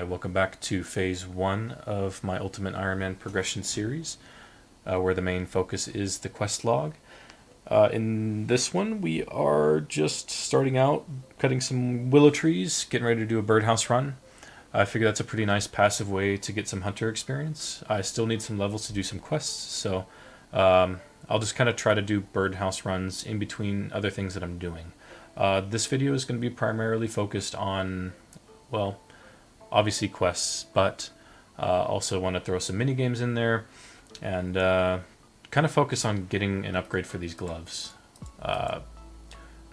welcome back to Phase 1 of my Ultimate Iron Man progression series, where the main focus is the quest log. In this one, we are just starting out, cutting some willow trees, getting ready to do a birdhouse run. I figure that's a pretty nice passive way to get some hunter experience. I still need some levels to do some quests, so I'll just kind of try to do birdhouse runs in between other things that I'm doing. This video is going to be primarily focused on, well, obviously quests, but also want to throw some mini games in there and kind of focus on getting an upgrade for these gloves.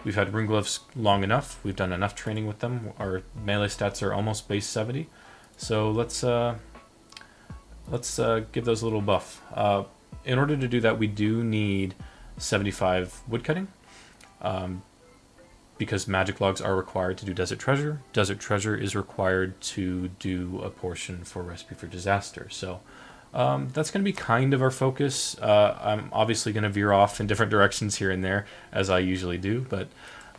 We've had rune gloves long enough. We've done enough training with them. Our melee stats are almost base 70, so let's give those a little buff. In order to do that, we do need 75 woodcutting. Because magic logs are required to do Desert Treasure. Desert Treasure is required to do a portion for Recipe for Disaster. So that's going to be kind of our focus. I'm obviously going to veer off in different directions here and there, as I usually do, but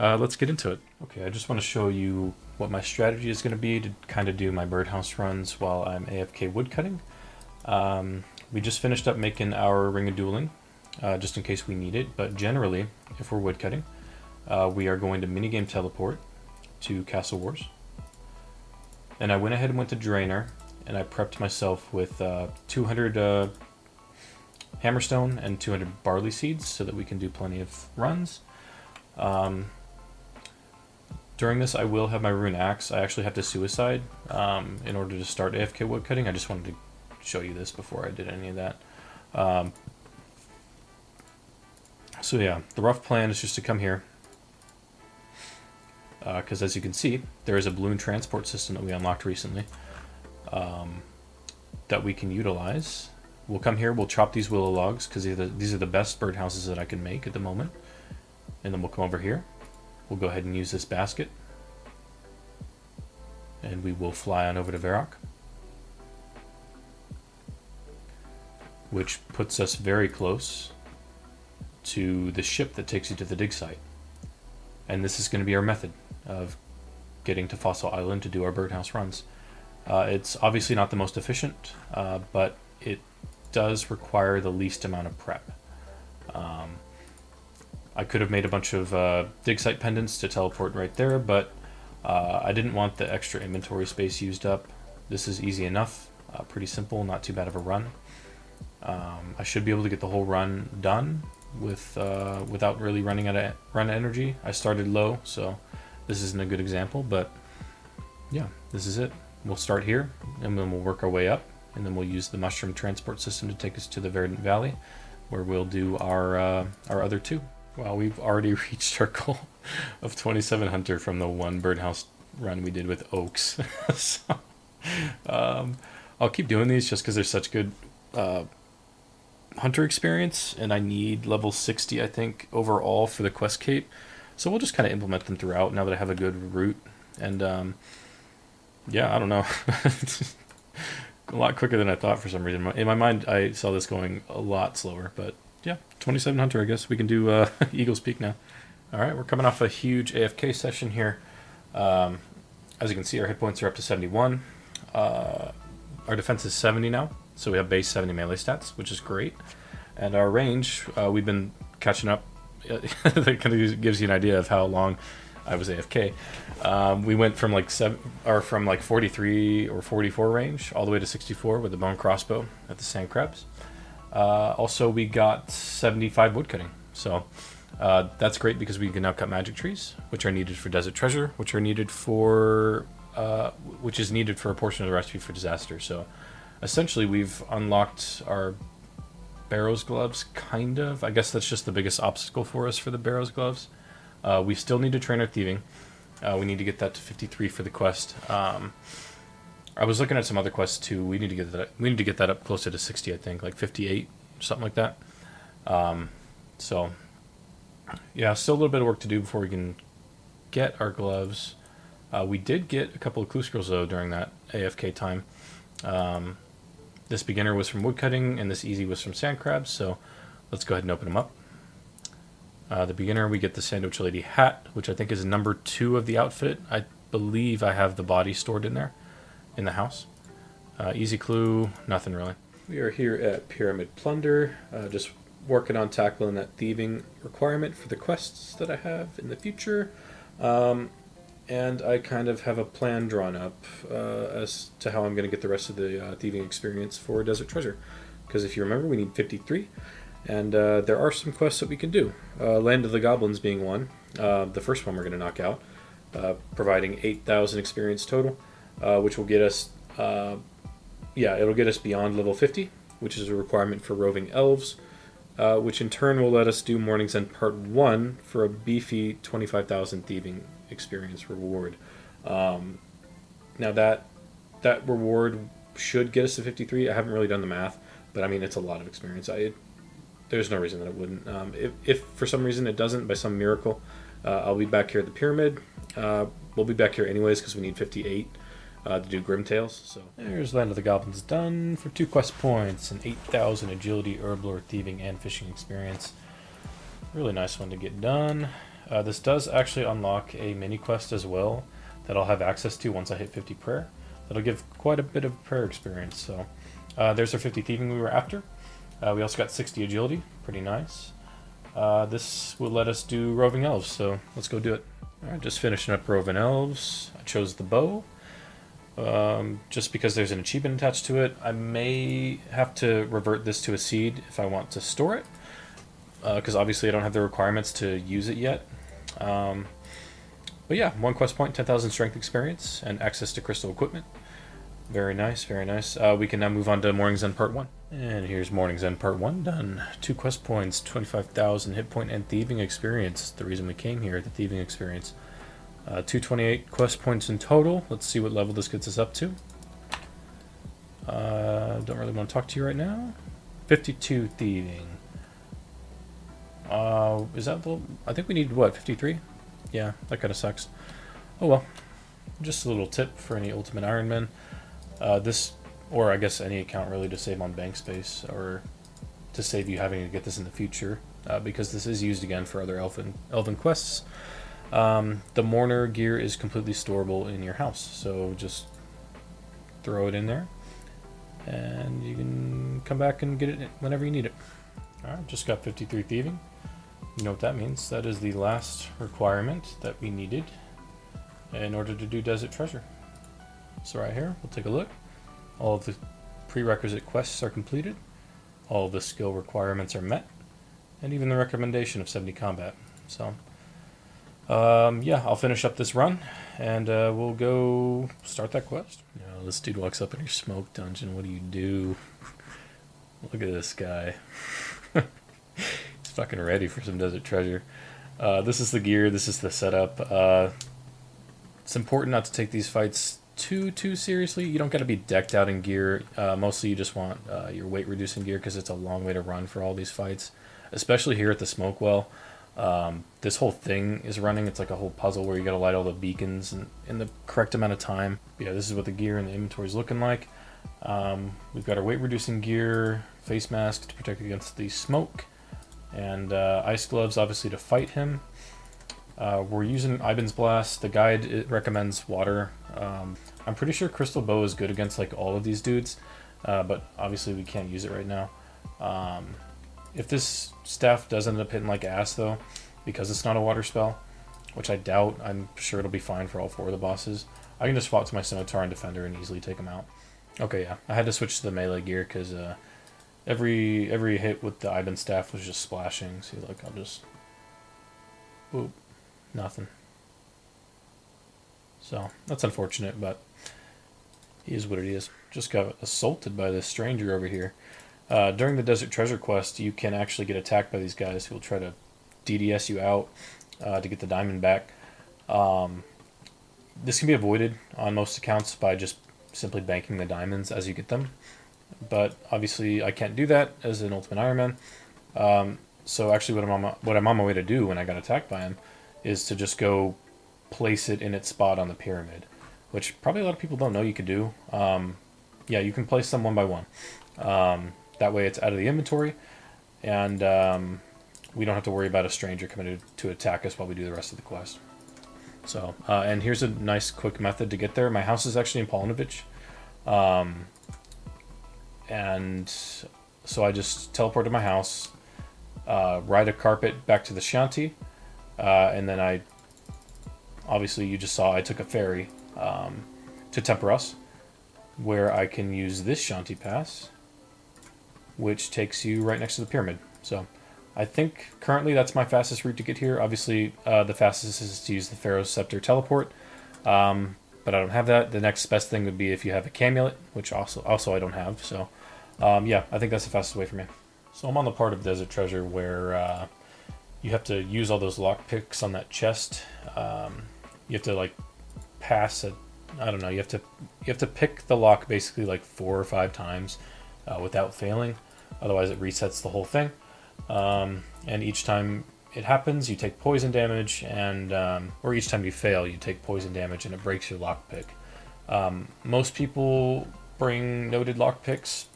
let's get into it. Okay, I just want to show you what my strategy is going to be to kind of do my birdhouse runs while I'm AFK woodcutting. We just finished up making our Ring of Dueling, just in case we need it, but generally, if we're woodcutting, we are going to minigame teleport to Castle Wars. And I went ahead and went to Draenor, and I prepped myself with 200 Hammerstone and 200 Barley Seeds so that we can do plenty of runs. During this, I will have my Rune Axe. I actually have to suicide in order to start AFK woodcutting. I just wanted to show you this before I did any of that. So yeah, the rough plan is just to come here. Because as you can see, there is a balloon transport system that we unlocked recently that we can utilize. We'll come here, we'll chop these willow logs because these are the best birdhouses that I can make at the moment. And then we'll come over here. We'll go ahead and use this basket. And we will fly on over to Varrock, which puts us very close to the ship that takes you to the dig site. And this is going to be our method of getting to Fossil Island to do our birdhouse runs. It's obviously not the most efficient, but it does require the least amount of prep. I could have made a bunch of dig site pendants to teleport right there, but I didn't want the extra inventory space used up. This is easy enough, pretty simple, not too bad of a run. I should be able to get the whole run done without really running out of run energy. I started low, so this isn't a good example, but yeah, this is it. We'll start here, and then we'll work our way up, and then we'll use the mushroom transport system to take us to the Verdant Valley, where we'll do our other two. Well, we've already reached our goal of 27 hunter from the one birdhouse run we did with oaks. So I'll keep doing these just because they're such good hunter experience, and I need level 60, I think, overall for the quest cape. So we'll just kind of implement them throughout now that I have a good route. And yeah, I don't know. A lot quicker than I thought for some reason. In my mind, I saw this going a lot slower, but yeah, 27 hunter, I guess. We can do Eagle's Peak now. All right, we're coming off a huge AFK session here. As you can see, our hit points are up to 71. Our defense is 70 now. So we have base 70 melee stats, which is great. And our range, we've been catching up. That kind of gives you an idea of how long I was AFK. We went from like 43 or 44 range all the way to 64 with the bone crossbow at the sand crabs. Also, we got 75 woodcutting. So that's great because we can now cut magic trees, which are needed for Desert Treasure, which is needed for a portion of the Recipe for Disaster. So essentially, we've unlocked our Barrows gloves, kind of. I guess that's just the biggest obstacle for us for the Barrows gloves. We still need to train our thieving. We need to get that to 53 for the quest. I was looking at some other quests too. We need to get that. We need to get that up closer to 60, I think, like 58, something like that. So yeah, still a little bit of work to do before we can get our gloves. We did get a couple of clue scrolls though during that AFK time. This beginner was from woodcutting, and this easy was from sand crabs, so let's go ahead and open them up. The beginner, we get the Sandwich Lady hat, which I think is number 2 of the outfit. I believe I have the body stored in there. in the house. Easy clue, nothing really. We are here at Pyramid Plunder, just working on tackling that thieving requirement for the quests that I have in the future. And I kind of have a plan drawn up as to how I'm going to get the rest of the thieving experience for Desert Treasure. Because if you remember, we need 53, and there are some quests that we can do. Land of the Goblins being one. The first one we're going to knock out, providing 8,000 experience total, which will get us, it'll get us beyond level 50, which is a requirement for roving elves, which in turn will let us do Morning's End Part 1 for a beefy 25,000 thieving experience reward. Now that reward should get us to 53. I haven't really done the math, but I mean it's a lot of experience. There's no reason that it wouldn't. If for some reason it doesn't, by some miracle, I'll be back here at the pyramid. We'll be back here anyways because we need 58 to do Grimtails. So there's Land of the Goblins done for 2 quest points and 8,000 agility, herblore, thieving, and fishing experience. Really nice one to get done. This does actually unlock a mini quest as well that I'll have access to once I hit 50 prayer. That'll give quite a bit of prayer experience. So there's our 50 thieving we were after. We also got 60 agility, pretty nice. This will let us do roving elves, so let's go do it. Alright, just finishing up roving elves. I chose the bow, just because there's an achievement attached to it. I may have to revert this to a seed if I want to store it, because obviously I don't have the requirements to use it yet. But yeah, 1 quest point, 10,000 strength experience, and access to crystal equipment. Very nice, very nice. We can now move on to Morning's End Part 1. And here's Morning's End Part 1 done. 2 quest points, 25,000 hit point, and thieving experience. The reason we came here, the thieving experience. 228 quest points in total. Let's see what level this gets us up to. Don't really want to talk to you right now. 52 thieving. Is that the... I think we need, what, 53? Yeah, that kind of sucks. Oh well. Just a little tip for any Ultimate Ironman. This, or I guess any account really, to save on bank space, or to save you having to get this in the future, because this is used again for other elven quests. The Mourner gear is completely storable in your house, so just throw it in there, and you can come back and get it whenever you need it. Alright, just got 53 thieving. You know what that means. That is the last requirement that we needed in order to do Desert Treasure. So right here, we'll take a look. All of the prerequisite quests are completed. All of the skill requirements are met. And even the recommendation of 70 combat. So, yeah, I'll finish up this run, and we'll go start that quest. You know, this dude walks up in your smoke dungeon. What do you do? Look at this guy. He's fucking ready for some Desert Treasure. This is the gear. This is the setup. It's important not to take these fights too seriously. You don't got to be decked out in gear. Mostly you just want your weight reducing gear, because it's a long way to run for all these fights, especially here at the smoke well. This whole thing is running. It's like a whole puzzle where you got to light all the beacons in the correct amount of time. But yeah, this is what the gear and the inventory is looking like. We've got our weight reducing gear, face mask to protect against the smoke, and ice gloves obviously to fight him. We're using Iban's Blast. The guide, it recommends water. I'm pretty sure Crystal Bow is good against like all of these dudes, but obviously we can't use it right now. If this staff does end up hitting like ass though, because it's not a water spell, which I doubt, I'm sure it'll be fine for all 4 of the bosses, I can just swap to my Scimitar and Defender and easily take them out. Okay, yeah, I had to switch to the melee gear because every hit with the Iban staff was just splashing. See, like, I'll just... Boop. Nothing. So, that's unfortunate, but he is what it is. Just got assaulted by this stranger over here. During the Desert Treasure quest, you can actually get attacked by these guys who will try to DDS you out to get the diamond back. This can be avoided on most accounts by just simply banking the diamonds as you get them. But obviously I can't do that as an Ultimate Iron Man. So actually what I'm on my way to do when I got attacked by him is to just go place it in its spot on the pyramid, which probably a lot of people don't know you could do. Yeah, you can place them one by one. That way it's out of the inventory, and we don't have to worry about a stranger coming to attack us while we do the rest of the quest. So, and here's a nice quick method to get there. My house is actually in Polonovich, And so I just teleport to my house, ride a carpet back to the shanty, and then obviously you just saw I took a ferry to Temperos, where I can use this shanty pass, which takes you right next to the pyramid. So I think currently that's my fastest route to get here. Obviously, the fastest is to use the Pharaoh's Scepter teleport, but I don't have that. The next best thing would be if you have a Camulet, which also I don't have. So yeah, I think that's the fastest way for me. So I'm on the part of Desert Treasure where you have to use all those lockpicks on that chest. You have to like pass it. I don't know. You have to pick the lock basically like 4 or 5 times without failing. Otherwise, it resets the whole thing. And each time it happens, you take poison damage, and or each time you fail, you take poison damage, and it breaks your lockpick. Most people bring noted lockpicks.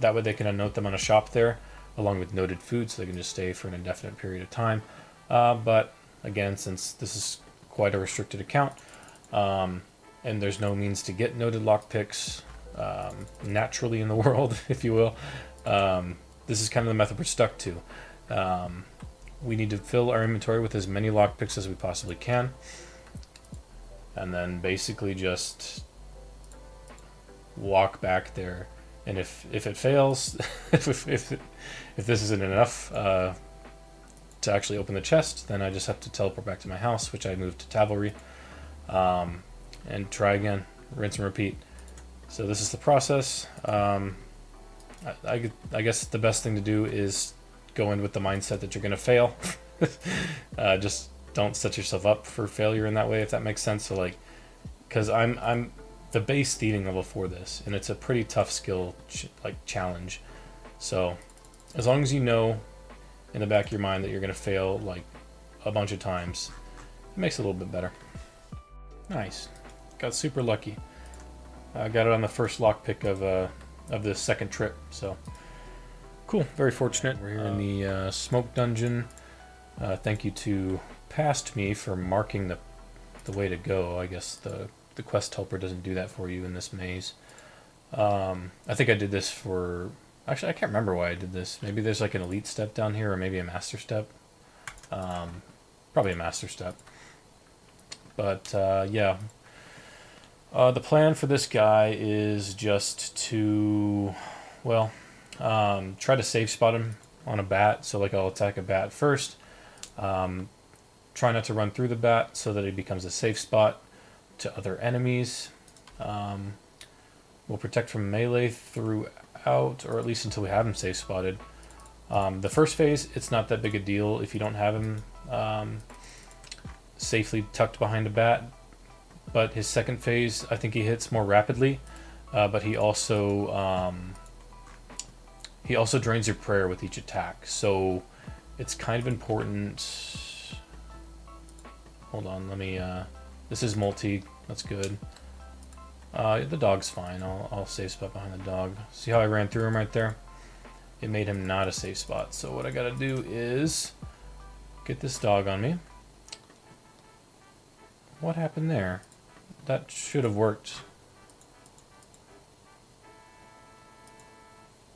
That way, they can unnote them on a shop there, along with noted food, so they can just stay for an indefinite period of time. But again, since this is quite a restricted account, and there's no means to get noted lockpicks naturally in the world, if you will, this is kind of the method we're stuck to. We need to fill our inventory with as many lockpicks as we possibly can, and then basically just walk back there. And if it fails, if this isn't enough to actually open the chest, then I just have to teleport back to my house, which I moved to Tavalry, and try again, rinse and repeat. So this is the process. I guess the best thing to do is go in with the mindset that you're going to fail. Just don't set yourself up for failure in that way, if that makes sense. So like, because I'm the base thieving level for this, and it's a pretty tough skill challenge. So as long as you know in the back of your mind that you're going to fail like a bunch of times, it makes it a little bit better. Nice. Got super lucky. I got it on the first lockpick of the second trip, so cool. Very fortunate. We're here in the smoke dungeon. Thank you to Past Me for marking the way to go. I guess the quest helper doesn't do that for you in this maze. I think I did this for... Actually, I can't remember why I did this. Maybe there's like an elite step down here, or maybe a master step. Probably a master step. But yeah. The plan for this guy is just to, well, try to safe spot him on a bat. So like I'll attack a bat first. Try not to run through the bat so that he becomes a safe spot to other enemies. We'll protect from melee throughout, or at least until we have him safe spotted. The first phase, it's not that big a deal if you don't have him safely tucked behind a bat. But his second phase, I think he hits more rapidly, but he also drains your prayer with each attack. So it's kind of important. Hold on, let me. This is multi. That's good. The dog's fine. I'll safe spot behind the dog. See how I ran through him right there? It made him not a safe spot. So what I gotta do is get this dog on me. What happened there? That should have worked.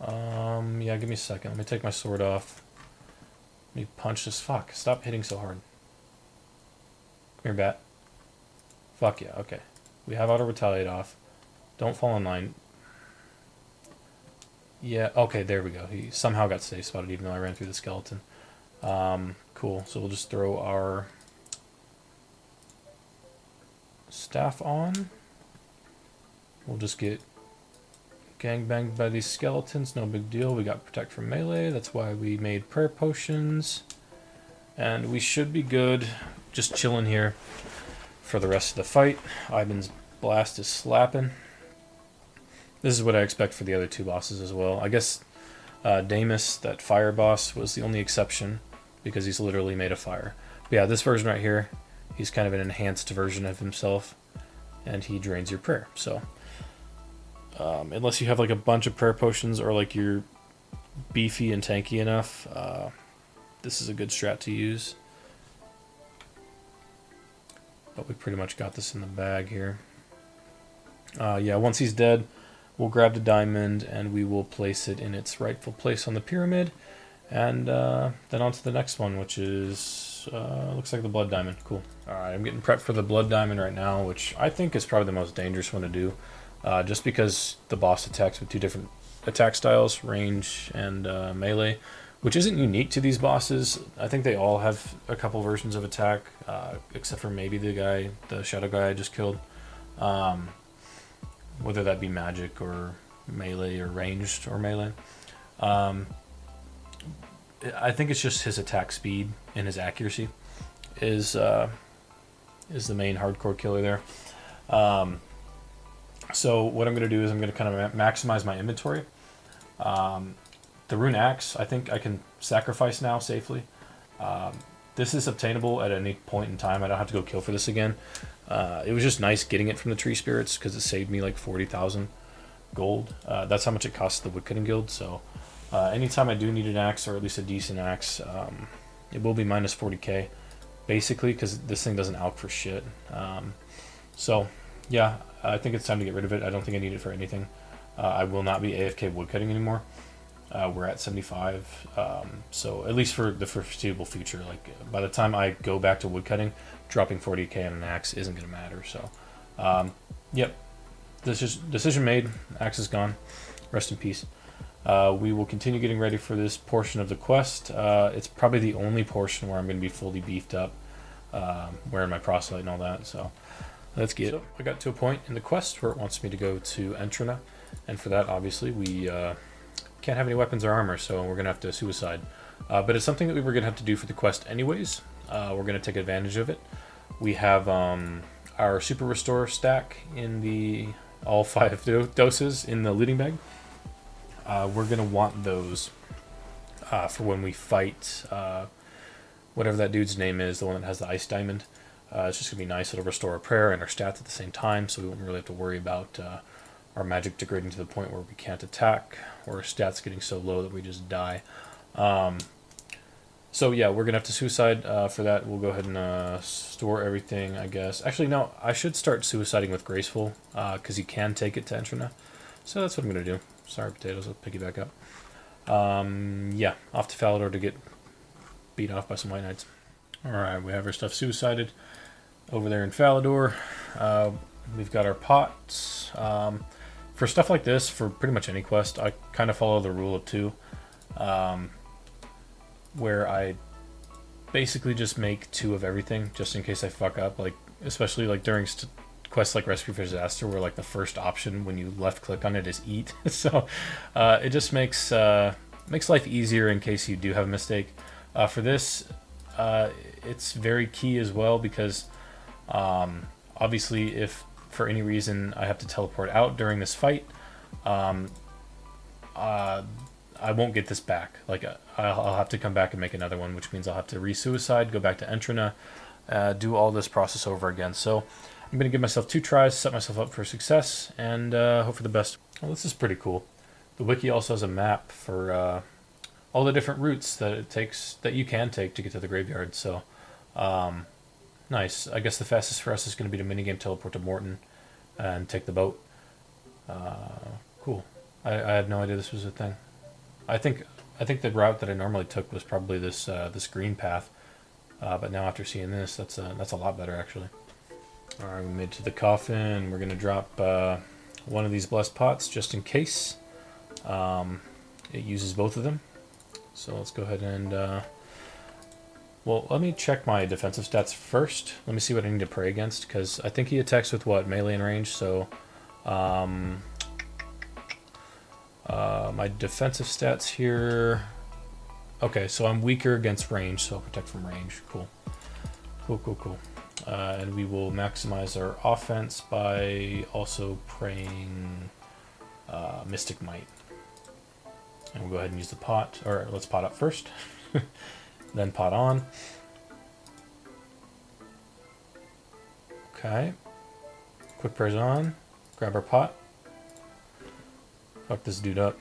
Yeah, give me a second. Let me take my sword off. Let me punch this. Fuck, stop hitting so hard. Come here, bat. Fuck yeah, okay. We have auto retaliate off. Don't fall in line. Yeah, okay, there we go. He somehow got safe spotted even though I ran through the skeleton. Cool, so we'll just throw our staff on. We'll just get gangbanged by these skeletons, no big deal. We got protect from melee, that's why we made prayer potions. And we should be good, just chilling here for the rest of the fight. Ivan's blast is slapping. This is what I expect for the other 2 bosses as well. I guess Damus, that fire boss, was the only exception because he's literally made of fire. But yeah, this version right here, he's kind of an enhanced version of himself, and he drains your prayer. So, unless you have like a bunch of prayer potions or like you're beefy and tanky enough, this is a good strat to use. But we pretty much got this in the bag here. Yeah, once he's dead, we'll grab the diamond and we will place it in its rightful place on the pyramid. And then on to the next one, which is, looks like the blood diamond. Cool. Alright, I'm getting prepped for the blood diamond right now, which I think is probably the most dangerous one to do. Just because the boss attacks with two different attack styles, range and melee, which isn't unique to these bosses. I think they all have a couple versions of attack, except for maybe the shadow guy I just killed. Whether that be magic or melee or ranged or melee. I think it's just his attack speed and his accuracy is the main hardcore killer there. So what I'm going to do is I'm going to kind of maximize my inventory. The rune axe, I think I can sacrifice now safely. This is obtainable at any point in time. I don't have to go kill for this again. It was just nice getting it from the tree spirits because it saved me like 40,000 gold. That's how much it costs the woodcutting guild. So anytime I do need an axe, or at least a decent axe, it will be minus 40k basically, because this thing doesn't alch for shit. So yeah, I think it's time to get rid of it. I don't think I need it for anything. I will not be AFK woodcutting anymore. We're at 75, so at least for the foreseeable future, like by the time I go back to woodcutting, dropping 40k on an axe isn't going to matter. So yep, this is decision made. Axe is gone. Rest in peace. We will continue getting ready for this portion of the quest. It's probably the only portion where I'm going to be fully beefed up, wearing my proselyte and all that. So let's get it. I got to a point in the quest where it wants me to go to Entrina, and for that, obviously, we can't have any weapons or armor, so we're going to have to suicide. But it's something that we were going to have to do for the quest anyways. We're going to take advantage of it. We have our super restore stack in the all 5 doses in the looting bag. We're going to want those for when we fight whatever that dude's name is, the one that has the ice diamond. It's just going to be nice. It'll restore our prayer and our stats at the same time, so we won't really have to worry about our magic degrading to the point where we can't attack, or our stats getting so low that we just die. So yeah, we're going to have to suicide for that. We'll go ahead and store everything, I guess. Actually, no, I should start suiciding with Graceful, because you can take it to Entrina. So that's what I'm going to do. Sorry, potatoes, I'll pick you back up. Yeah, off to Falador to get beat off by some White Knights. Alright, we have our stuff suicided over there in Falador. We've got our pots. For stuff like this, for pretty much any quest, I kind of follow the rule of 2. Where I basically just make 2 of everything, just in case I fuck up. Like, especially like during quests like Rescue for Disaster, where like the first option when you left click on it is eat. So it just makes life easier in case you do have a mistake. For this, it's very key as well, because obviously if for any reason I have to teleport out during this fight, I won't get this back. Like I'll have to come back and make another one, which means I'll have to re-suicide, go back to Entrina, do all this process over again. So I'm going to give myself 2 tries, set myself up for success, and hope for the best. Well, this is pretty cool. The wiki also has a map for all the different routes that you can take to get to the graveyard. So nice. I guess the fastest for us is going to be to minigame teleport to Morton and take the boat. Cool. I had no idea this was a thing. I think the route that I normally took was probably this green path, but now after seeing this, that's a lot better actually. All right, we made it to the coffin. We're gonna drop one of these blessed pots just in case. It uses both of them, so let's go ahead and well, let me check my defensive stats first. Let me see what I need to pray against, because I think he attacks with what, melee and range. So my defensive stats here. Okay, so I'm weaker against range, so I'll protect from range. Cool. And we will maximize our offense by also praying Mystic Might. And we'll go ahead and use the pot, or let's pot up first, then pot on. Okay. Quick prayers on. Grab our pot. Fuck this dude up.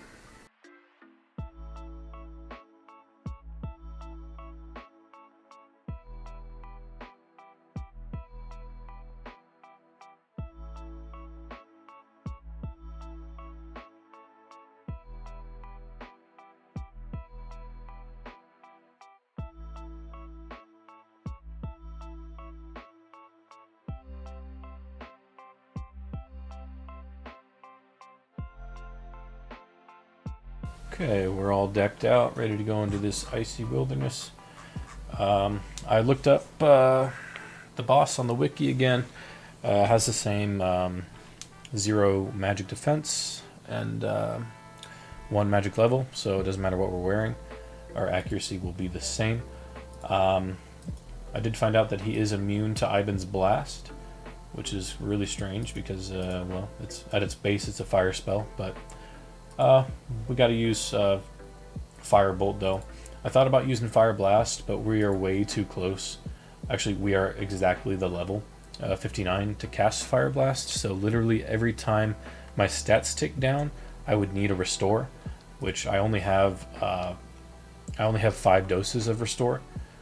Okay, we're all decked out, ready to go into this icy wilderness. I looked up the boss on the wiki again. Has the same 0 magic defense and 1 magic level, so it doesn't matter what we're wearing. Our accuracy will be the same. I did find out that he is immune to Ivan's Blast, which is really strange because, well, it's at its base it's a fire spell, but we got to use Firebolt though. I thought about using Fire Blast, but we are way too close. Actually, we are exactly the level 59 to cast Fire Blast. So literally every time my stats tick down, I would need a restore, which I only have 5 doses of restore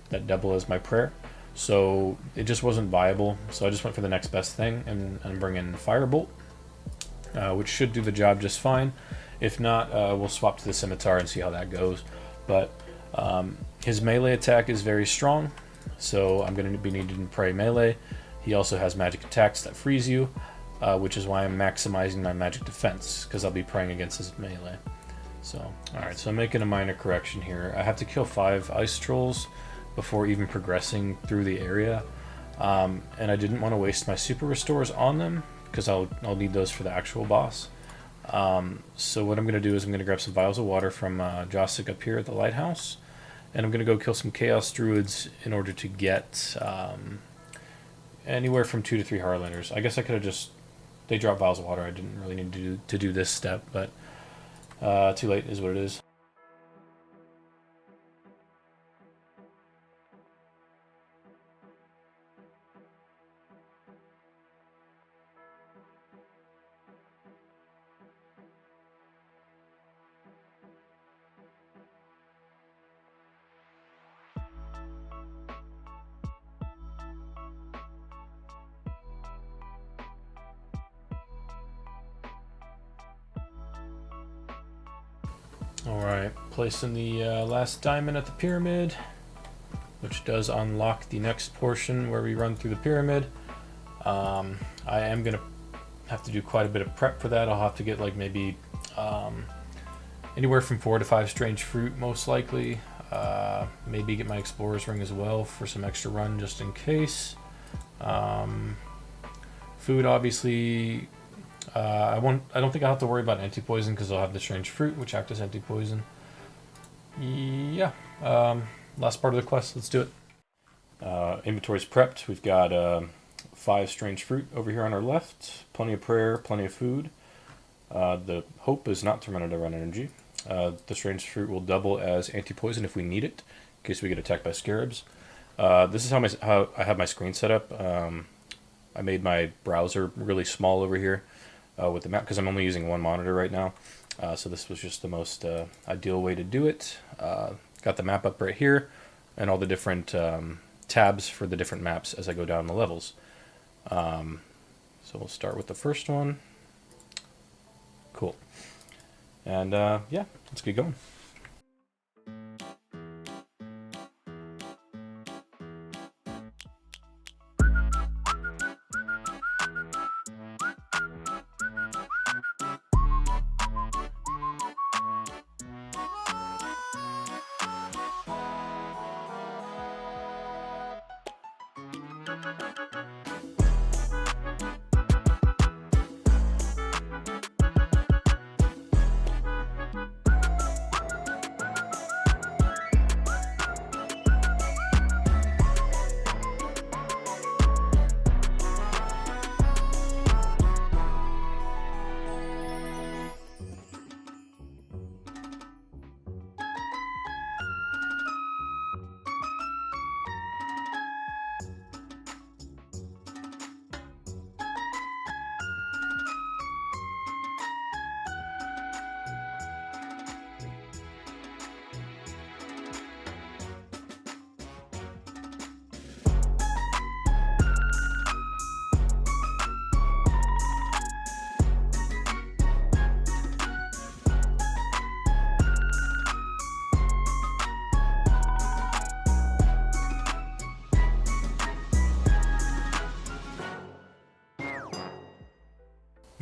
that double as my prayer. So it just wasn't viable. So I just went for the next best thing and bring in Firebolt, which should do the job just fine. If not, we'll swap to the Scimitar and see how that goes. But his melee attack is very strong, so I'm going to be needing to pray melee. He also has magic attacks that freeze you, which is why I'm maximizing my magic defense, because I'll be praying against his melee. So, alright, so I'm making a minor correction here. I have to kill 5 ice trolls before even progressing through the area. And I didn't want to waste my super restores on them, because I'll need those for the actual boss. So what I'm going to do is I'm going to grab some vials of water from Jostic up here at the lighthouse, and I'm going to go kill some Chaos Druids in order to get anywhere from 2 to 3 Heartlanders. I guess I could have just... They drop vials of water. I didn't really need to do this step, but too late is what it is. Alright, placing the last diamond at the pyramid, which does unlock the next portion where we run through the pyramid. I am going to have to do quite a bit of prep for that. I'll have to get like maybe anywhere from 4 to 5 strange fruit, most likely. Maybe get my explorer's ring as well for some extra run just in case. Food, obviously. I don't think I'll have to worry about anti-poison because I'll have the strange fruit, which act as anti-poison. Yeah. Last part of the quest. Let's do it. Inventory's prepped. We've got 5 strange fruit over here on our left. Plenty of prayer, plenty of food. The hope is not to run out of run energy. The strange fruit will double as anti-poison if we need it, in case we get attacked by scarabs. This is how I have my screen set up. I made my browser really small over here with the map, because I'm only using 1 monitor right now. So this was just the most ideal way to do it. Got the map up right here, and all the different tabs for the different maps as I go down the levels. So we'll start with the first one. Cool. And yeah, let's get going.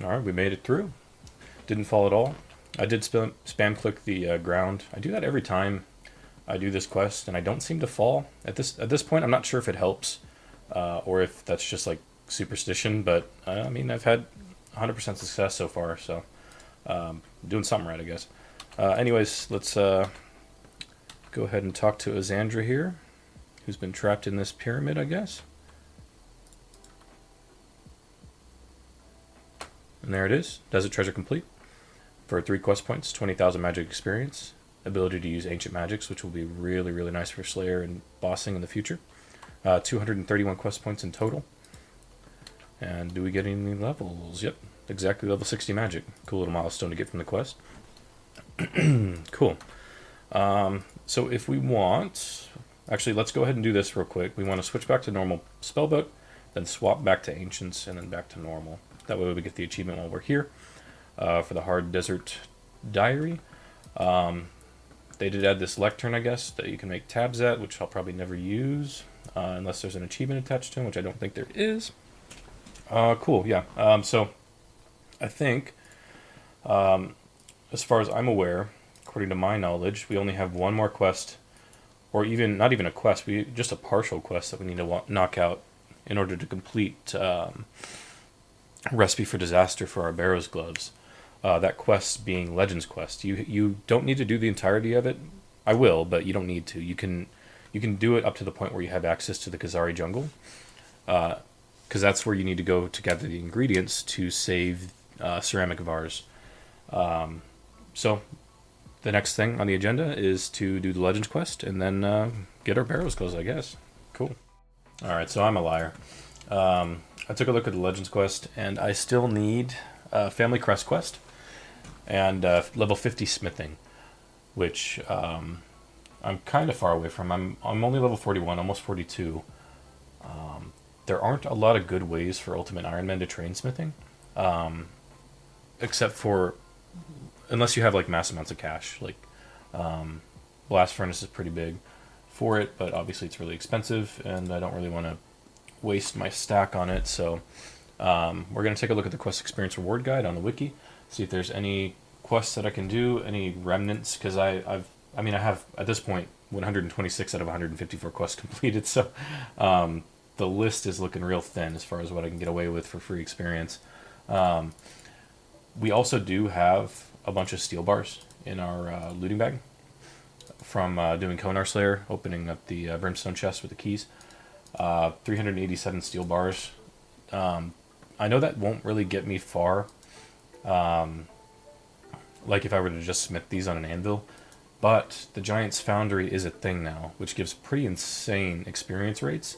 Alright, we made it through. Didn't fall at all. I did spam click the ground. I do that every time I do this quest, and I don't seem to fall. At this point, I'm not sure if it helps, or if that's just like superstition. But I mean, I've had 100% success so far, so doing something right, I guess. Anyways, let's go ahead and talk to Azandra here, who's been trapped in this pyramid, I guess. And there it is. Desert treasure complete. For 3 quest points, 20,000 magic experience. Ability to use ancient magics, which will be really, really nice for Slayer and bossing in the future. 231 quest points in total. And do we get any levels? Yep, exactly level 60 magic. Cool little milestone to get from the quest. Cool. So if we want... Actually, let's go ahead and do this real quick. We want to switch back to normal spellbook, then swap back to ancients, and then back to normal. That way we get the achievement while we're here. For the hard desert diary. They did add this lectern, I guess, that you can make tabs at, which I'll probably never use, unless there's an achievement attached to them, which I don't think there is. Cool, yeah. So I think, as far as I'm aware, according to my knowledge, we only have one more quest, or even not even a quest, just a partial quest that we need to knock out in order to complete Recipe for Disaster for our Barrow's Gloves. That quest being Legends Quest. You don't need to do the entirety of it. I will, but you don't need to. You can do it up to the point where you have access to the Khazari jungle, because that's where you need to go to gather the ingredients to save ceramic vars. So the next thing on the agenda is to do the Legends Quest and then get our Barrow's Gloves, I guess. Cool. All right, so I'm a liar. I took a look at the Legends Quest, and I still need Family Crest Quest and level 50 Smithing, which I'm kind of far away from. I'm only level 41, almost 42. There aren't a lot of good ways for Ultimate Iron Men to train Smithing, except for unless you have like mass amounts of cash. Like Blast Furnace is pretty big for it, but obviously it's really expensive, and I don't really want to waste my stack on it. So we're going to take a look at the quest experience reward guide on the wiki, see if there's any quests that I can do, any remnants, because I have at this point 126 out of 154 quests completed, so the list is looking real thin as far as what I can get away with for free experience. We also do have a bunch of steel bars in our looting bag from doing Konar Slayer, opening up the brimstone chest with the keys. 387 steel bars. I know that won't really get me far, like if I were to just smith these on an anvil, but the Giant's Foundry is a thing now, which gives pretty insane experience rates.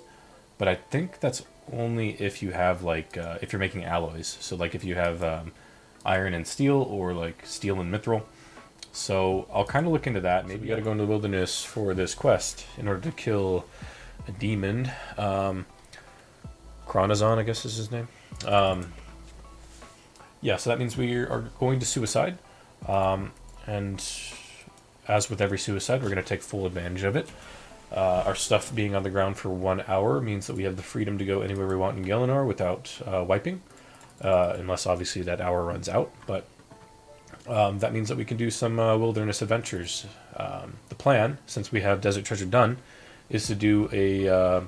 But I think that's only if you have like if you're making alloys, so like if you have iron and steel, or like steel and mithril. So I'll kind of look into that. Maybe you got to go into the wilderness for this quest in order to kill a demon. Chronozon, I guess is his name. Yeah, so that means we are going to suicide. And as with every suicide, we're going to take full advantage of it. Our stuff being on the ground for 1 hour means that we have the freedom to go anywhere we want in Gelinar without wiping. Unless obviously that hour runs out. But that means that we can do some wilderness adventures. The plan, since we have Desert Treasure done, is to do a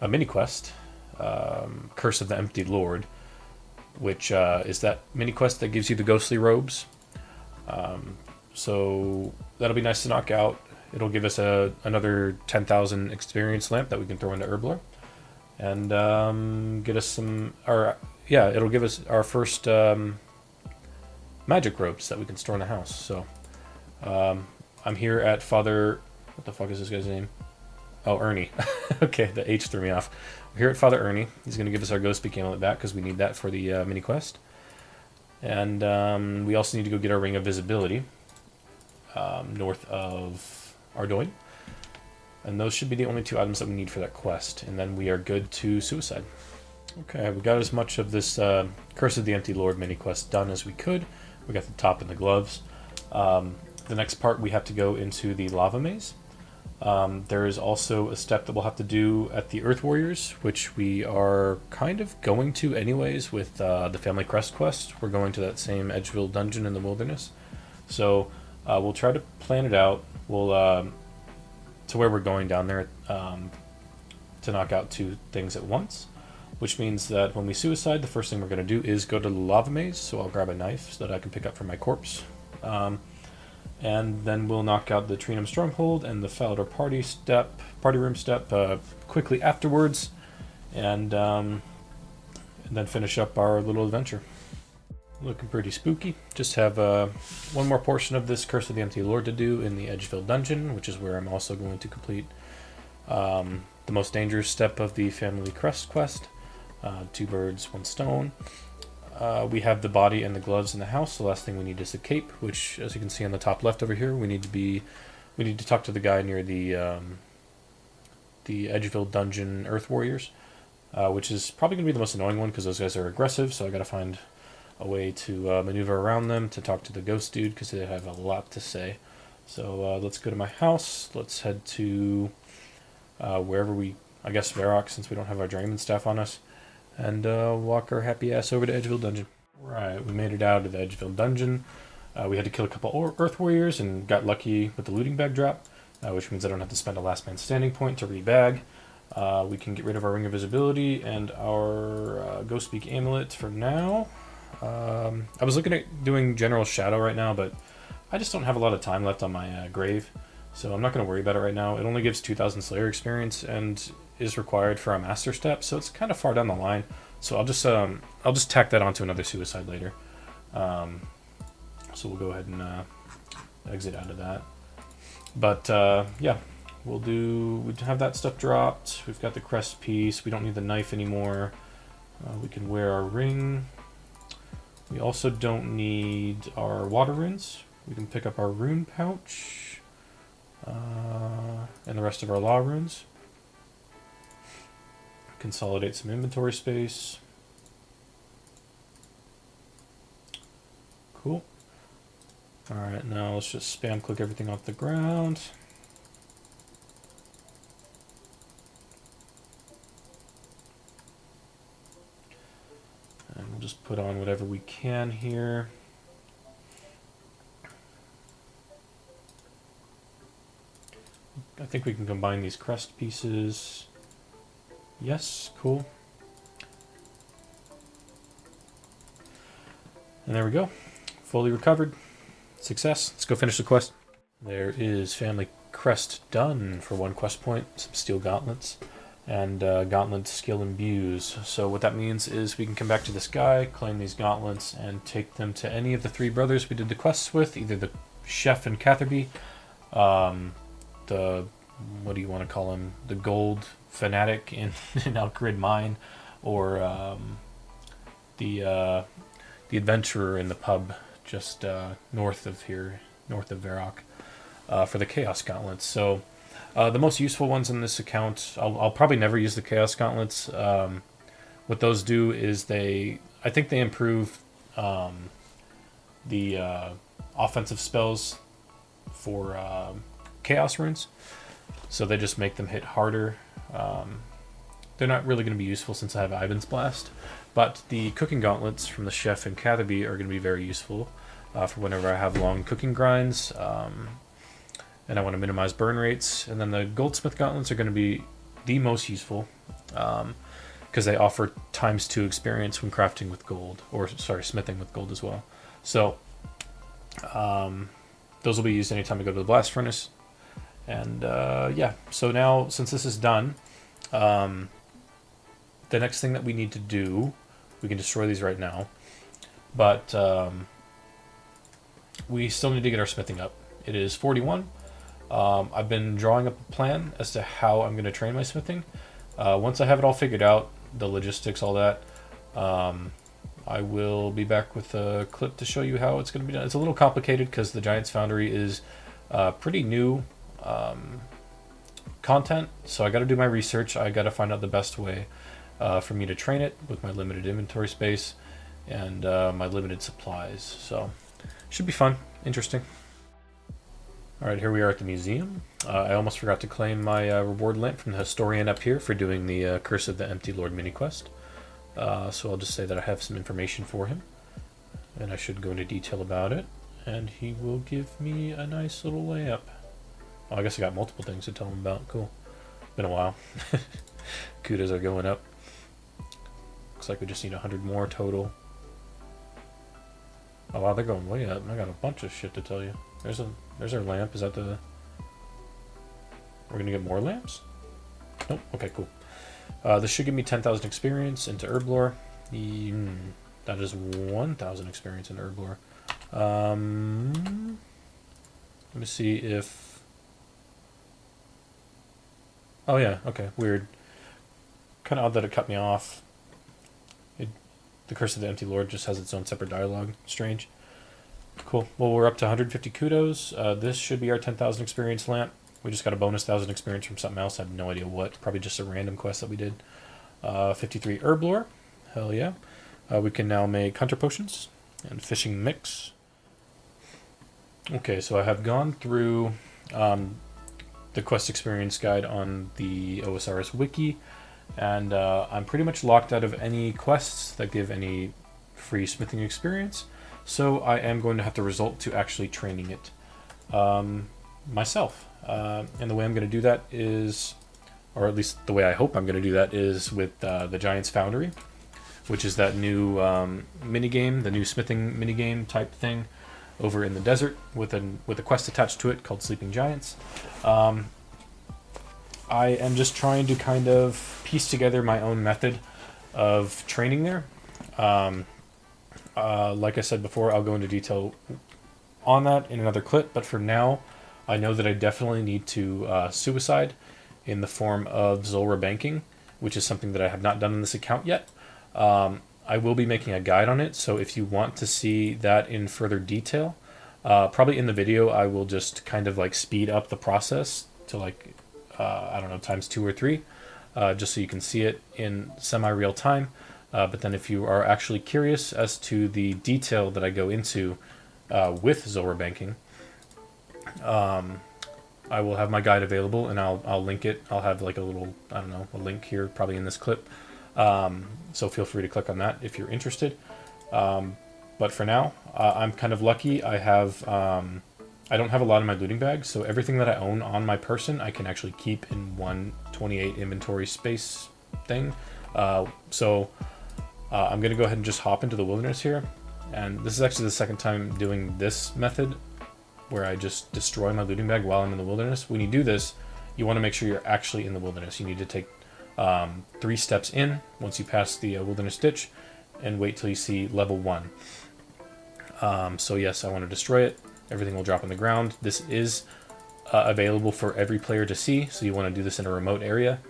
mini quest, Curse of the Empty Lord, which is that mini quest that gives you the ghostly robes. So that'll be nice to knock out. It'll give us another 10,000 experience lamp that we can throw into Herbler, and get us some. It'll give us our first magic robes that we can store in the house. So I'm here at Father. What the fuck is this guy's name? Oh, Ernie. Okay, the H threw me off. We're here at Father Ernie. He's going to give us our Ghost Peak amulet back because we need that for the mini quest. And we also need to go get our Ring of Visibility north of Ardoin. And those should be the only 2 items that we need for that quest. And then we are good to suicide. Okay, we got as much of this Curse of the Empty Lord mini quest done as we could. We got the top and the gloves. The next part, we have to go into the lava maze. There is also a step that we'll have to do at the Earth Warriors, which we are kind of going to anyways with the Family Crest quest. We're going to that same Edgeville dungeon in the wilderness. So we'll try to plan it out. We'll to where we're going down there to knock out 2 things at once, which means that when we suicide, the first thing we're going to do is go to the lava maze. So I'll grab a knife so that I can pick up from my corpse. And then we'll knock out the Trinum Stronghold and the Falador party room step quickly afterwards, and then finish up our little adventure. Looking pretty spooky. Just have one more portion of this Curse of the Empty Lord to do in the Edgeville dungeon, which is where I'm also going to complete the most dangerous step of the Family Crest quest. 2 birds, 1 stone. We have the body and the gloves in the house. The last thing we need is the cape, which, as you can see on the top left over here, we need to talk to the guy near the Edgeville Dungeon Earth Warriors, which is probably going to be the most annoying one because those guys are aggressive. So I got to find a way to maneuver around them to talk to the ghost dude because they have a lot to say. So let's go to my house. Let's head to wherever I guess Varrock, since we don't have our Drayman staff on us. And walk our happy ass over to Edgeville Dungeon. Right, we made it out of the Edgeville Dungeon. We had to kill a couple Earth Warriors and got lucky with the looting bag drop, which means I don't have to spend a last man standing point to rebag. We can get rid of our Ring of Visibility and our Ghost Speak Amulet for now. I was looking at doing General Shadow right now, but I just don't have a lot of time left on my grave, so I'm not going to worry about it right now. It only gives 2,000 Slayer experience and is required for a master step, so it's kind of far down the line. So I'll just tack that onto another suicide later. So we'll go ahead and exit out of that. But yeah, we have that stuff dropped. We've got the crest piece. We don't need the knife anymore. We can wear our ring. We also don't need our water runes. We can pick up our rune pouch and the rest of our law runes. Consolidate some inventory space. Cool. Alright, now let's just spam click everything off the ground. And we'll just put on whatever we can here. I think we can combine these crest pieces. Yes, cool. And there we go. Fully recovered. Success. Let's go finish the quest. There is Family Crest done for 1 quest point. Some steel gauntlets. And gauntlet skill imbues. So what that means is we can come back to this guy, claim these gauntlets, and take them to any of the 3 brothers we did the quests with. Either the chef in Catherby, the, what do you want to call him? The gold fanatic in Outgrid Mine, or the adventurer in the pub just north of here, north of Varrock, for the Chaos Gauntlets. So the most useful ones in this account, I'll probably never use the Chaos Gauntlets. What those do is I think they improve the offensive spells for Chaos runes. So they just make them hit harder. They're not really going to be useful since I have Ivan's Blast, but the cooking gauntlets from the chef and Catherby are going to be very useful for whenever I have long cooking grinds, and I want to minimize burn rates. And then the goldsmith gauntlets are going to be the most useful because they offer ×2 experience when crafting with gold, or sorry, smithing with gold as well. So those will be used anytime I go to the blast furnace. And yeah, so now since this is done, the next thing that we need to do, we can destroy these right now, but we still need to get our smithing up. It is 41. I've been drawing up a plan as to how I'm going to train my smithing. Once I have it all figured out, the logistics, all that, I will be back with a clip to show you how it's going to be done. It's a little complicated because the Giants Foundry is pretty new content, so I got to do my research. I got to find out the best way for me to train it with my limited inventory space and my limited supplies. So should be fun, interesting. All right, here we are at the museum. I almost forgot to claim my reward lamp from the historian up here for doing the Curse of the Empty Lord mini quest. So I'll just say that I have some information for him, and I should go into detail about it. and he will give me a nice little layup. Oh, I guess I got multiple things to tell him about. Cool. Been a while. Kudos are going up. Looks like we just need 100 more total. Oh wow, they're going way up. I got a bunch of shit to tell you. There's our lamp. Is that the... We're gonna get more lamps? Nope. Okay, cool. This should give me 10,000 experience into Herblore. That is 1,000 experience in Herblore. Let me see if... Oh yeah, okay, weird. Kind of odd that it cut me off. The Curse of the Empty Lord just has its own separate dialogue. Strange. Cool. Well, we're up to 150 kudos. This should be our 10,000 experience lamp. We just got a bonus 1,000 experience from something else. I have no idea what. Probably just a random quest that we did. 53 Herblore. Hell yeah. We can now make hunter potions and fishing mix. Okay, so I have gone through the quest experience guide on the OSRS wiki, and I'm pretty much locked out of any quests that give any free smithing experience, so I am going to have to resort to actually training it myself. And the way I'm going to do that is, or at least the way I hope I'm going to do that, is with the Giant's Foundry, which is that new minigame, the new smithing minigame type thing over in the desert with a quest attached to it called Sleeping Giants. I am just trying to kind of piece together my own method of training there. Like I said before, I'll go into detail on that in another clip, but for now, I know that I definitely need to suicide in the form of Zulrah banking, which is something that I have not done in this account yet. I will be making a guide on it, so if you want to see that in further detail, probably in the video I will just kind of like speed up the process to like, I don't know, times 2 or 3, just so you can see it in semi-real time. But then if you are actually curious as to the detail that I go into with Zulrah banking, I will have my guide available, and I'll link it. I'll have like a little, I don't know, a link here probably in this clip. So feel free to click on that if you're interested. But for now, I'm kind of lucky. I don't have a lot in my looting bag, so everything that I own on my person I can actually keep in one 28 inventory space thing. So I'm going to go ahead and just hop into the wilderness here. And this is actually the second time doing this method, where I just destroy my looting bag while I'm in the wilderness. When you do this, you want to make sure you're actually in the wilderness. You need to take 3 steps in once you pass the wilderness ditch, and wait till you see level 1. So yes, I want to destroy it. Everything will drop on the ground. This is available for every player to see, so you want to do this in a remote area,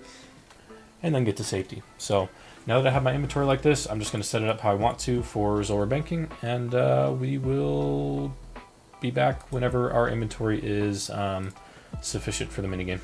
and then get to safety. So now that I have my inventory like this, I'm just going to set it up how I want to for Zulrah banking, and we will be back whenever our inventory is sufficient for the minigame.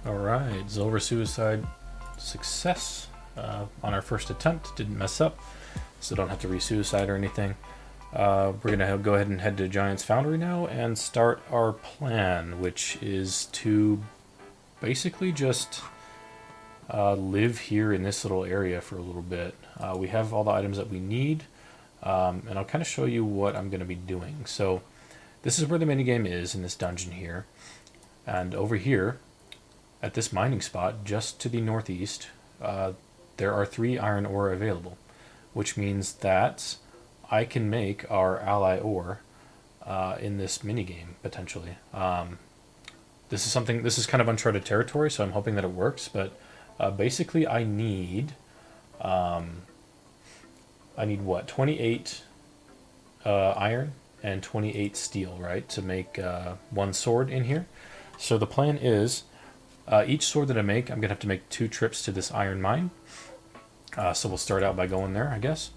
Alright, Zolver Suicide success on our first attempt. Didn't mess up, so don't have to re-suicide or anything. We're going to go ahead and head to Giant's Foundry now and start our plan, which is to basically just live here in this little area for a little bit. We have all the items that we need, and I'll kind of show you what I'm going to be doing. So this is where the minigame is in this dungeon here, and over here at this mining spot just to the northeast, there are 3 iron ore available, which means that I can make our ally ore in this minigame potentially. This is kind of uncharted territory, so I'm hoping that it works. But basically, I need what, 28 iron and 28 steel, right, to make 1 sword in here. So the plan is, each sword that I make, I'm gonna have to make 2 trips to this iron mine. So we'll start out by going there, I guess.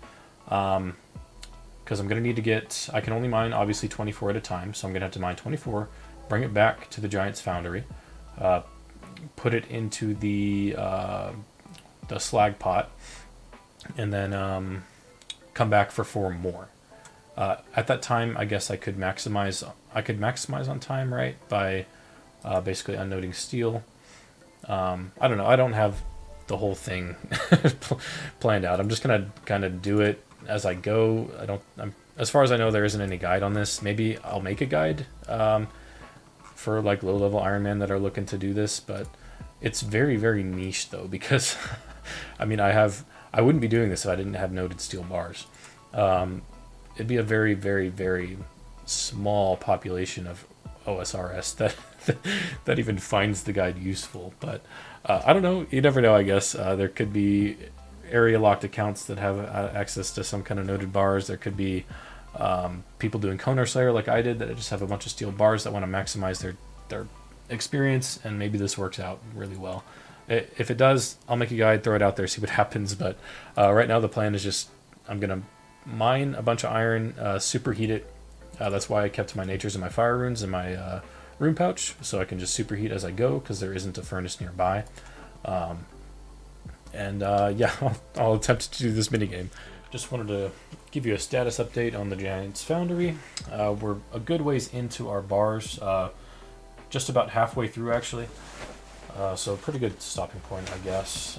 Because I'm going to need to get, I can only mine obviously 24 at a time, so I'm going to have to mine 24, bring it back to the Giant's Foundry, put it into the slag pot, and then come back for 4 more. At that time, I guess I could maximize on time, right, by basically unnoding steel. I don't know, I don't have the whole thing planned out. I'm just going to kind of do it as I go. As far as I know, there isn't any guide on this. Maybe I'll make a guide for like low-level Ironman that are looking to do this, but it's very, very niche though, because I mean, I wouldn't be doing this if I didn't have noded steel bars. It'd be a very, very, very small population of OSRS that even finds the guide useful. But I don't know. You never know, I guess. There could be area locked accounts that have access to some kind of noded bars. There could be people doing Conar Slayer like I did that just have a bunch of steel bars that want to maximize their experience, and maybe this works out really well. If it does, I'll make a guide, throw it out there, see what happens. But right now the plan is just, I'm going to mine a bunch of iron, superheat it. That's why I kept my natures and my fire runes in my rune pouch, so I can just superheat as I go, because there isn't a furnace nearby. Yeah, I'll attempt to do this minigame. Just wanted to give you a status update on the Giant's Foundry. We're a good ways into our bars, just about halfway through actually. So a pretty good stopping point, I guess.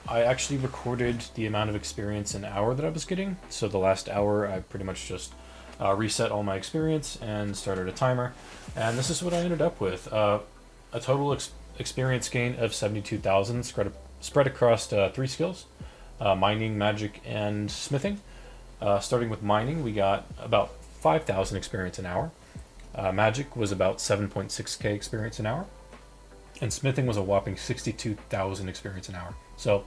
I actually recorded the amount of experience an hour that I was getting. So the last hour, I pretty much just reset all my experience and started a timer. And this is what I ended up with. A total experience gain of 72,000 spread across 3 skills. Mining, magic, and smithing. Starting with mining, we got about 5,000 experience an hour. Magic was about 7.6k experience an hour. And smithing was a whopping 62,000 experience an hour. So,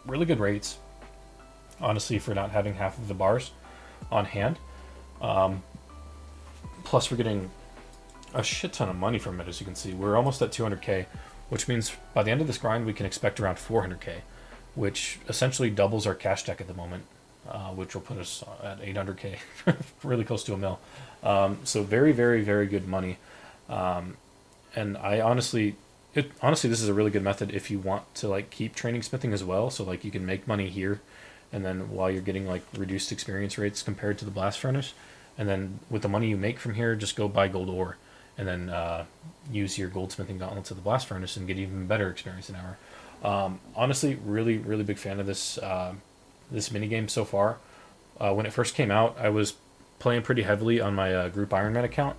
really good rates, honestly, for not having half of the bars on hand. Plus, we're getting a shit ton of money from it, as you can see. We're almost at 200k, which means by the end of this grind, we can expect around 400k, which essentially doubles our cash deck at the moment, which will put us at 800k, really close to a mil. So very, very, very good money. And I honestly, this is a really good method if you want to like keep training smithing as well. So like you can make money here, and then while you're getting like reduced experience rates compared to the blast furnace, and then with the money you make from here, just go buy gold ore, and then use your goldsmithing gauntlets at the blast furnace and get even better experience an hour. Honestly, really, really big fan of this this minigame so far. When it first came out, I was playing pretty heavily on my group Ironman account,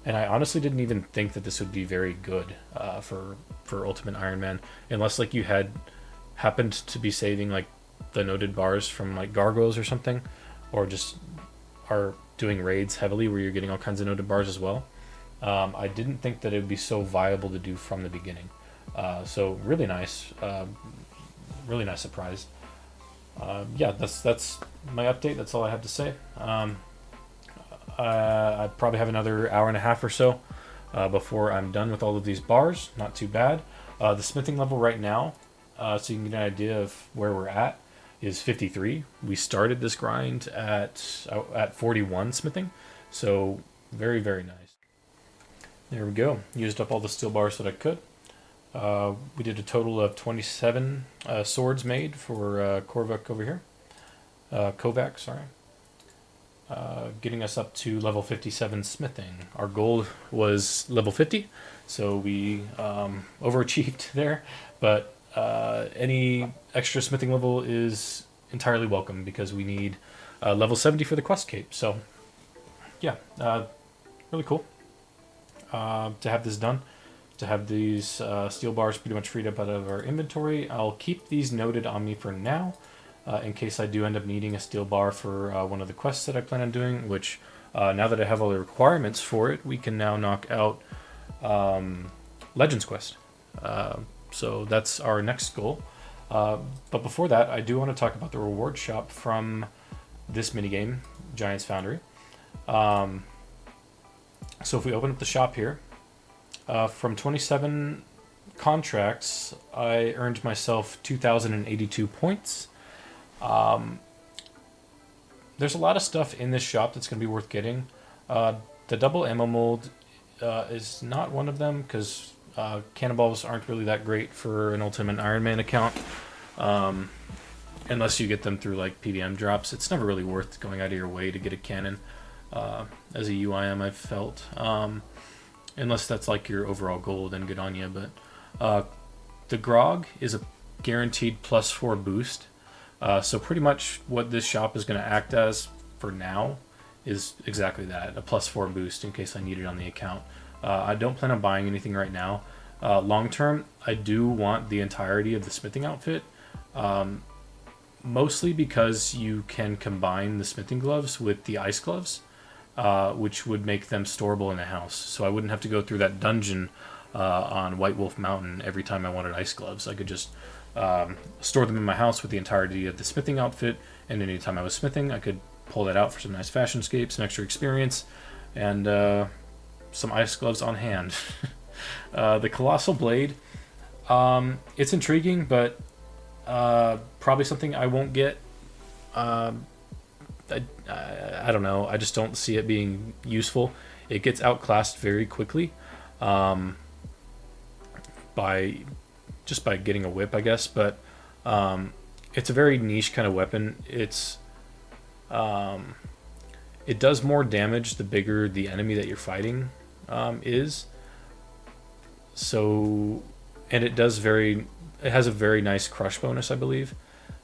and I honestly didn't even think that this would be very good for Ultimate Ironman, unless like you had happened to be saving like the noted bars from like gargoyles or something, or just are doing raids heavily where you're getting all kinds of noted bars as well. I didn't think that it would be so viable to do from the beginning. So really nice surprise. Yeah, that's my update. That's all I have to say. I probably have another hour and a half or so before I'm done with all of these bars. Not too bad. The smithing level right now, so you can get an idea of where we're at, is 53. We started this grind at 41 smithing, so very, very nice. There we go. Used up all the steel bars that I could. We did a total of 27 swords made for Korvac over here. Kovac, sorry. Getting us up to level 57 smithing. Our goal was level 50, so we overachieved there, but any extra smithing level is entirely welcome because we need level 70 for the quest cape. So yeah, really cool to have this done, to have these steel bars pretty much freed up out of our inventory. I'll keep these noted on me for now, in case I do end up needing a steel bar for one of the quests that I plan on doing, which now that I have all the requirements for it, we can now knock out Legends Quest. So that's our next goal. But before that, I do want to talk about the reward shop from this minigame, Giant's Foundry. So if we open up the shop here, from 27 contracts, I earned myself 2,082 points. There's a lot of stuff in this shop that's going to be worth getting. The double ammo mold is not one of them because cannonballs aren't really that great for an Ultimate Iron Man account. Unless you get them through like PVM drops. It's never really worth going out of your way to get a cannon as a UIM, I've felt. Unless that's like your overall goal, then good on you. But the Grog is a guaranteed +4 boost. So pretty much what this shop is going to act as for now is exactly that, a +4 boost in case I need it on the account. I don't plan on buying anything right now. Long term, I do want the entirety of the smithing outfit, mostly because you can combine the smithing gloves with the ice gloves, which would make them storable in the house. So I wouldn't have to go through that dungeon on White Wolf Mountain every time I wanted ice gloves. I could just store them in my house with the entirety of the smithing outfit, and anytime I was smithing, I could pull that out for some nice fashionscape, some extra experience, and some ice gloves on hand. The Colossal Blade, it's intriguing, but probably something I won't get. I don't know. I just don't see it being useful. It gets outclassed very quickly by getting a whip, I guess. But it's a very niche kind of weapon. It does more damage the bigger the enemy that you're fighting is. So, and it has a very nice crush bonus, I believe.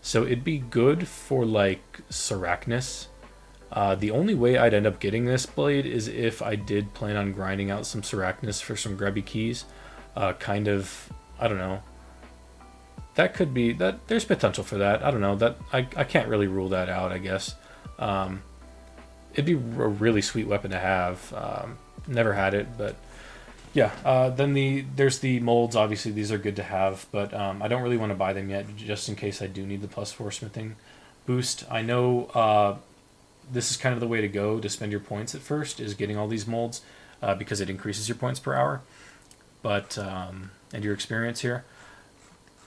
So it'd be good for like Sarachnis. The only way I'd end up getting this blade is if I did plan on grinding out some Sarachnis for some grubby keys. I don't know. That could be that. There's potential for that. I don't know. That I can't really rule that out, I guess. It'd be a really sweet weapon to have. Never had it, but yeah. Then there's the molds. Obviously, these are good to have, but I don't really want to buy them yet, just in case I do need the +4 smithing boost. I know this is kind of the way to go to spend your points at first, is getting all these molds because it increases your points per hour, but and your experience here.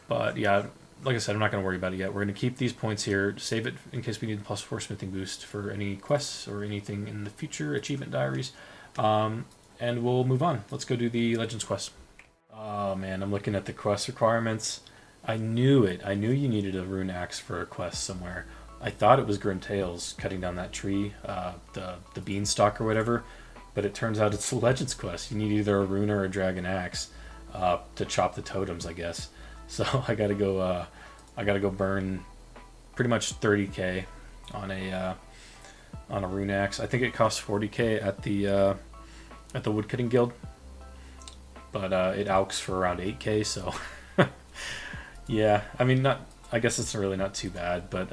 But yeah, like I said, I'm not going to worry about it yet. We're going to keep these points here, save it in case we need the +4 smithing boost for any quests or anything in the future, achievement diaries. And we'll move on. Let's go do the Legends quest. Oh man, I'm looking at the quest requirements. I knew it. I knew you needed a rune axe for a quest somewhere. I thought it was Gruntails cutting down that tree, the beanstalk or whatever, but it turns out it's the Legends quest. You need either a rune or a dragon axe to chop the totems, I guess. So I gotta go burn pretty much 30k on a rune axe. I think it costs 40k at the woodcutting guild, but it alks for around 8k. So yeah, I mean, I guess it's really not too bad, but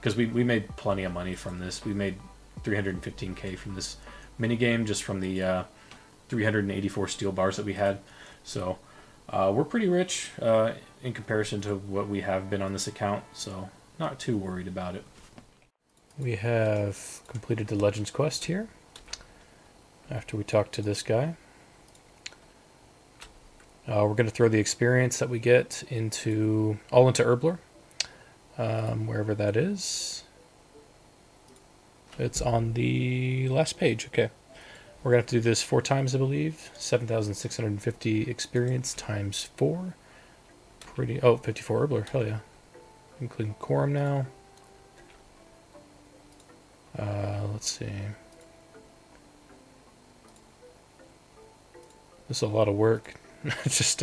because we made plenty of money from this. We made 315k from this minigame, just from the 384 steel bars that we had. So we're pretty rich in comparison to what we have been on this account, so not too worried about it. We have completed the Legends quest here after we talked to this guy. We're going to throw the experience that we get into Herblore, wherever that is. It's on the last page. Okay. We're going to have to do this 4 times, I believe. 7,650 experience times 4. Pretty. Oh, 54 Herbler. Hell yeah. Including Quorum now. Let's see. This is a lot of work. just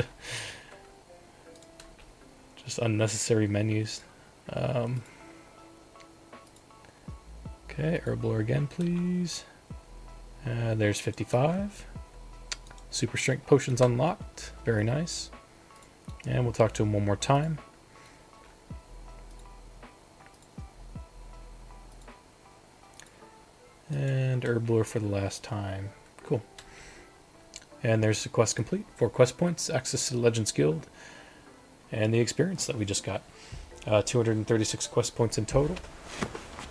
unnecessary menus. Okay, Herbler again, please. There's 55. Super Strength Potions unlocked. Very nice. And we'll talk to him one more time. And Herbler for the last time. Cool. And there's the quest complete. 4 quest points, access to the Legends Guild, and the experience that we just got. 236 quest points in total.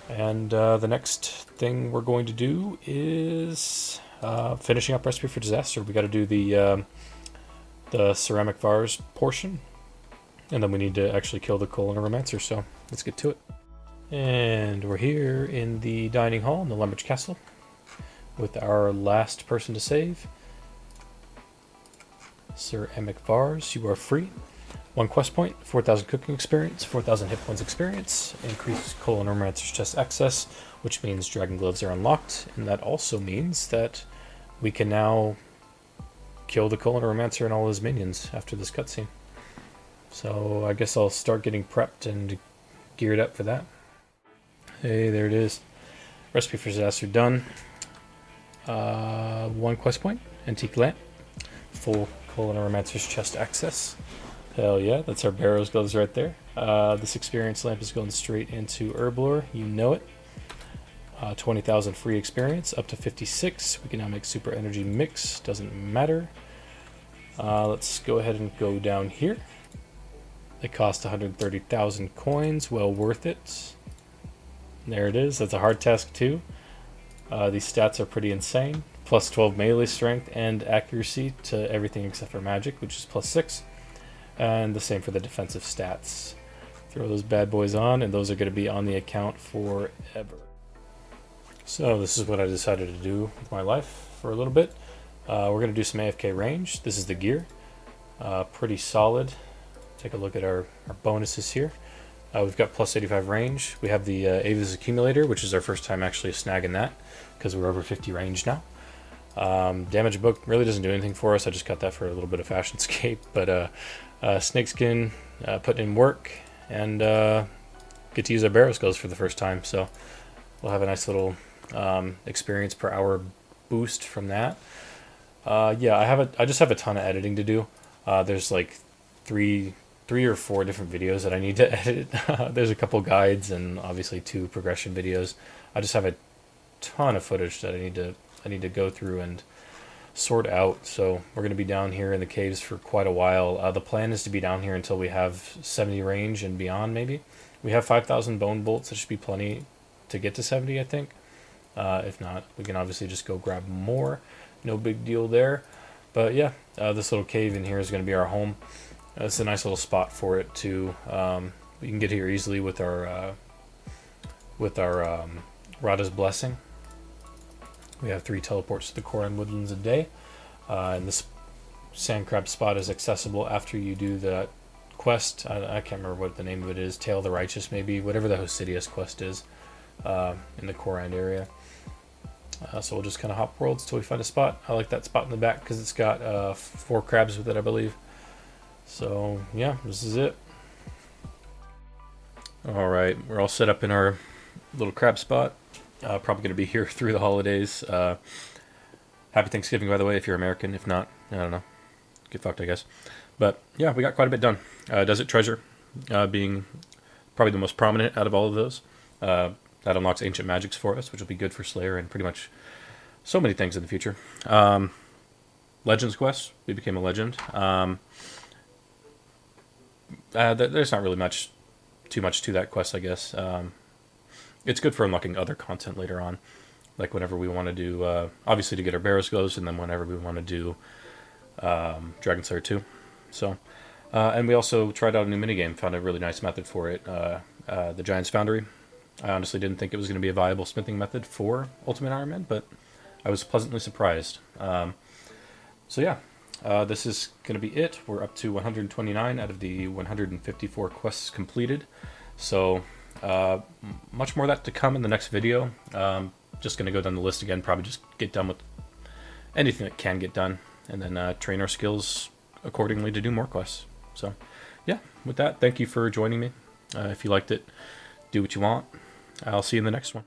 And the next thing we're going to do is finishing up Recipe for Disaster. We got to do the ceramic vase portion, and then we need to actually kill the Coloniromancer. So let's get to it. And we're here in the dining hall in the Lumbridge Castle with our last person to save. Sir Emic Vars, you are free. 1 quest point, 4,000 cooking experience, 4,000 hit points experience, increased Coloniromancer's chest access, which means Dragon Gloves are unlocked, and that also means that we can now kill the Coloniromancer and all his minions after this cutscene. So I guess I'll start getting prepped and geared up for that. Hey, there it is. Recipe for Disaster done. 1 quest point, Antique Lamp, full Coloniromancer's chest access. Hell yeah, that's our Barrow's Gloves right there. This experience lamp is going straight into Herblore, you know it. 20,000 free experience, up to 56. We can now make Super Energy Mix, doesn't matter. Let's go ahead and go down here. They cost 130,000 coins, well worth it. There it is, that's a hard task too. These stats are pretty insane. Plus 12 melee strength and accuracy to everything except for magic, which is plus 6. And the same for the defensive stats. Throw those bad boys on, and those are going to be on the account forever. So this is what I decided to do with my life for a little bit. We're going to do some AFK range. This is the gear. Pretty solid. Take a look at our bonuses here. We've got plus 85 range. We have the Ava's Accumulator, which is our first time actually snagging that, because we're over 50 range now. Damage book really doesn't do anything for us. I just got that for a little bit of fashionscape. But snakeskin, putting in work, and get to use our Barrow Skulls for the first time. So we'll have a nice little experience per hour boost from that. Yeah, I just have a ton of editing to do. There's like three or four different videos that I need to edit. There's a couple guides and obviously 2 progression videos. I just have a ton of footage that I need to go through and sort out. So we're going to be down here in the caves for quite a while. The plan is to be down here until we have 70 range and beyond, maybe. We have 5,000 bone bolts. That should be plenty to get to 70, I think. If not, we can obviously just go grab more. No big deal there. But yeah, this little cave in here is going to be our home. It's a nice little spot for it too. We can get here easily with our Radha's Blessing. We have 3 teleports to the Koran Woodlands a day. And this sand crab spot is accessible after you do that quest. I can't remember what the name of it is. Tail of the Righteous, maybe. Whatever the Hosidius quest is in the Koran area. So we'll just kind of hop worlds till we find a spot. I like that spot in the back because it's got 4 crabs with it, I believe. So yeah, this is it. Alright, we're all set up in our little crab spot. Probably going to be here through the holidays. Happy Thanksgiving, by the way, if you're American. If not, I don't know. Get fucked, I guess. But yeah, we got quite a bit done. Desert Treasure being probably the most prominent out of all of those. That unlocks ancient magics for us, which will be good for Slayer and pretty much so many things in the future. Legends Quest, we became a legend. There's not really too much to that quest, I guess. It's good for unlocking other content later on, like whenever we want to do, obviously to get our Barrow Skulls, and then whenever we want to do Dragon Slayer 2. So, and we also tried out a new minigame, found a really nice method for it, the Giant's Foundry. I honestly didn't think it was going to be a viable smithing method for Ultimate Iron Man, but I was pleasantly surprised. So yeah, this is going to be it. We're up to 129 out of the 154 quests completed. So much more of that to come in the next video. Just going to go down the list again, probably just get done with anything that can get done, and then train our skills accordingly to do more quests. So yeah, with that, thank you for joining me. If you liked it, do what you want. I'll see you in the next one.